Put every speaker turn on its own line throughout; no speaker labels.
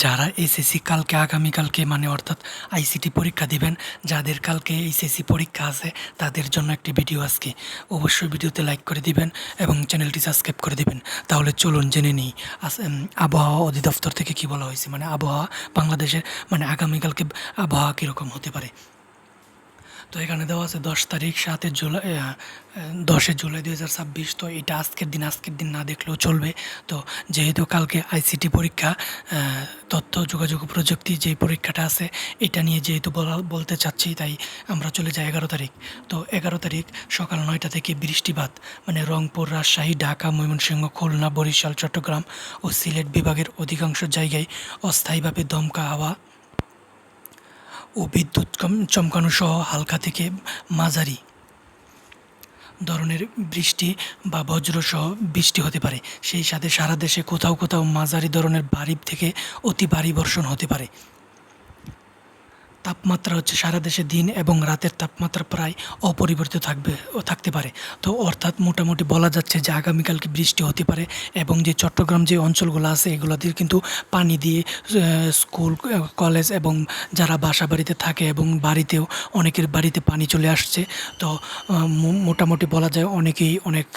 যারা এসএসসি কালকে আগামীকালকে মানে অর্থাৎ আইসিটি পরীক্ষা দিবেন, যাদের কালকে এইচএসসি পরীক্ষা আছে তাদের জন্য একটি ভিডিও আজকে। অবশ্যই ভিডিওতে লাইক করে দিবেন এবং চ্যানেলটি সাবস্ক্রাইব করে দিবেন। তাহলে চলুন জেনে নিই আবহাওয়া অধিদপ্তর থেকে কি বলা হয়েছে, মানে আবহাওয়া বাংলাদেশের মানে আগামীকালকে আবহাওয়া কীরকম হতে পারে। তো এখানে দেওয়া আছে 10 তারিখ 7 জুলাই 10 জুলাই 2026। তো এটা আজকের দিন না দেখলেও চলবে। তো যেহেতু কালকে আইসিটি পরীক্ষা, তথ্য যোগাযোগ প্রযুক্তি যে পরীক্ষাটা আছে এটা নিয়ে যেহেতু বলতে চাচ্ছি, তাই আমরা চলে যাই 11 তারিখ। তো 11 তারিখ সকাল 9টা থেকে বৃষ্টিপাত, মানে রংপুর, রাজশাহী, ঢাকা, ময়মনসিংহ, খুলনা, বরিশাল, চট্টগ্রাম ও সিলেট বিভাগের অধিকাংশ জায়গায় অস্থায়ীভাবে দমকা হাওয়া ও বিদ্যুৎ চমকানো সহ হালকা থেকে মাঝারি ধরনের বৃষ্টি বা বজ্রসহ বৃষ্টি হতে পারে। সেই সাথে সারা দেশে কোথাও কোথাও মাঝারি ধরনের ভারী থেকে অতি ভারী বর্ষণ হতে পারে। তাপমাত্রা হচ্ছে সারা দেশে দিন এবং রাতের তাপমাত্রা প্রায় অপরিবর্তিত থাকতে পারে। তো অর্থাৎ মোটামুটি বলা যাচ্ছে যে আগামীকালকে বৃষ্টি হতে পারে। এবং যে চট্টগ্রাম যে অঞ্চলগুলো আছে এগুলোতে কিন্তু পানি দিয়ে স্কুল, কলেজ এবং যারা বাসা বাড়িতে থাকে এবং বাড়িতেও অনেকের বাড়িতে পানি চলে আসছে। তো মোটামুটি বলা যায় অনেকেই অনেক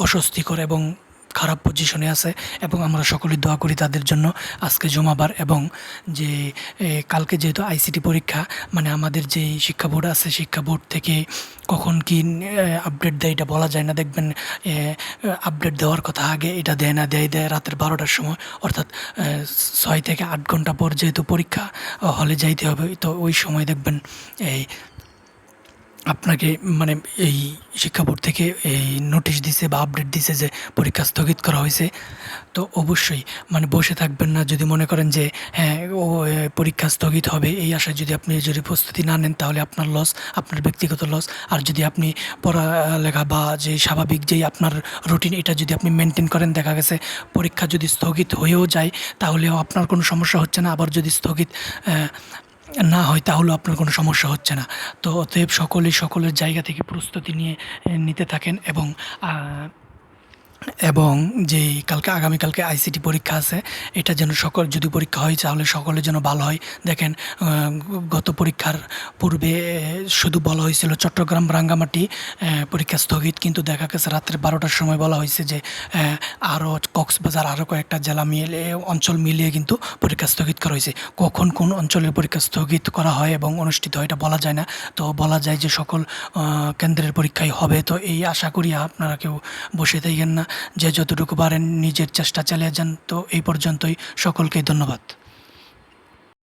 অস্বস্তিকর এবং খারাপ পজিশনে আছে এবং আমরা সকলে দোয়া করি তাদের জন্য। আজকে জুমাবার এবং যে কালকে যেহেতু আইসিটি পরীক্ষা, মানে আমাদের যে শিক্ষা বোর্ড আছে শিক্ষা বোর্ড থেকে কখন কি আপডেট দেয় এটা বলা যায় না। দেখবেন আপডেট দেওয়ার কথা আগে এটা দেয় না, দেয় রাতের 12টার সময়, অর্থাৎ 6 থেকে 8 ঘন্টা পর যেহেতু পরীক্ষা হলে যাইতে হবে। তো ওই সময় দেখবেন এই আপনাকে মানে এই শিক্ষা বোর্ড থেকে এই নোটিশ দিছে বা আপডেট দিছে যে পরীক্ষা স্থগিত করা হয়েছে। তো অবশ্যই মানে বসে থাকবেন না। যদি মনে করেন যে হ্যাঁ পরীক্ষা স্থগিত হবে এই আশায় যদি প্রস্তুতি না নেন তাহলে আপনার লস, আপনার ব্যক্তিগত লস। আর যদি আপনি পড়ালেখা বা যে স্বাভাবিক যেই আপনার রুটিন এটা যদি আপনি মেনটেন করেন, দেখা গেছে পরীক্ষা যদি স্থগিত হয়েও যায় তাহলেও আপনার কোনো সমস্যা হচ্ছে না। আবার যদি স্থগিত না হয় তাহলেও আপনার কোনো সমস্যা হচ্ছে না। তো অতএব সকলের জায়গা থেকে প্রস্তুতি নিতে থাকেন এবং যে আগামীকালকে আইসিটি পরীক্ষা আছে এটা যেন যদি পরীক্ষা হয় তাহলে সকলের জন্য ভালো হয়। দেখেন গত পরীক্ষার পূর্বে শুধু বলা হয়েছিল চট্টগ্রাম, রাঙ্গামাটি পরীক্ষা স্থগিত, কিন্তু দেখা গেছে রাত্রে 12টার সময় বলা হয়েছে যে আরও কক্সবাজার আরও কয়েকটা জেলা অঞ্চল মিলিয়ে কিন্তু পরীক্ষা স্থগিত করা হয়েছে। কখন কোন অঞ্চলের পরীক্ষা স্থগিত করা হয় এবং অনুষ্ঠিত হয় এটা বলা যায় না। তো বলা যায় যে সকল কেন্দ্রের পরীক্ষাই হবে। তো এই আশা করি আপনারা কেউ বসে থাকেন না, যে যতটুকু পারেন নিজের চেষ্টা চালিয়ে যান। তো এই পর্যন্তই, সকলকে ধন্যবাদ।